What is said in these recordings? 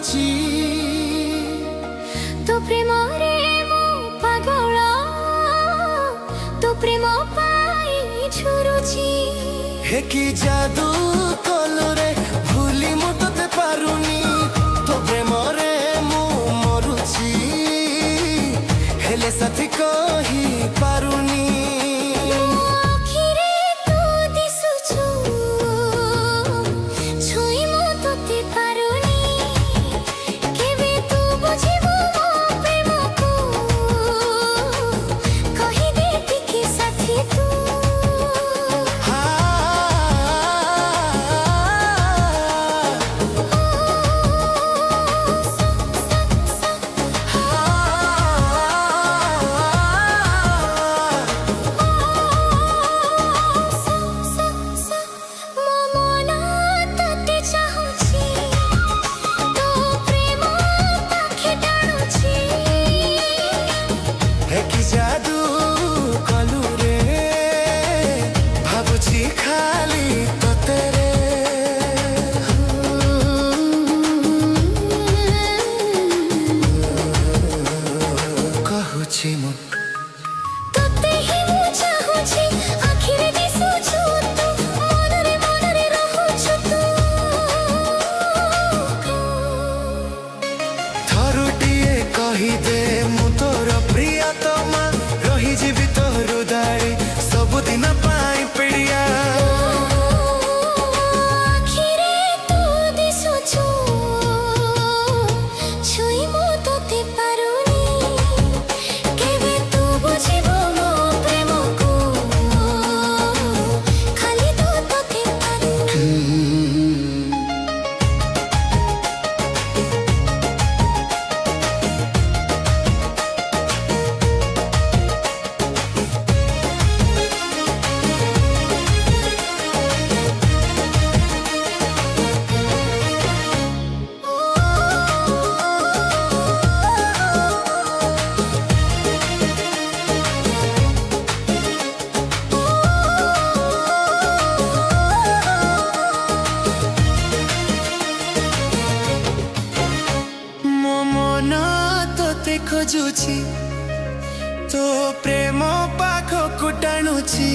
ଟାଣୁଛି ତୋ ପ୍ରେମରେ ମୁଁ ପାଗଳ, ତୋ ପ୍ରେମ ପାଇଁ ଝୁରୁଛି। ହେ କି ଯାଦୁ କଲୁ ରେ ଭୁଲି ମୁଁ ତତେ ପାରୁନି, ତୋ ପ୍ରେମରେ ମୁଁ ମରୁଛି ହେଲେ ସାଥୀ କହି ପାରୁନି। कहीदे मु तोर प्रियतमा रहीजिबि तो हृदय सबुदिन पाई पिड़िया। खोजुची तो प्रेम पाखकु टाणुची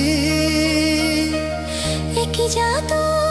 एक जादू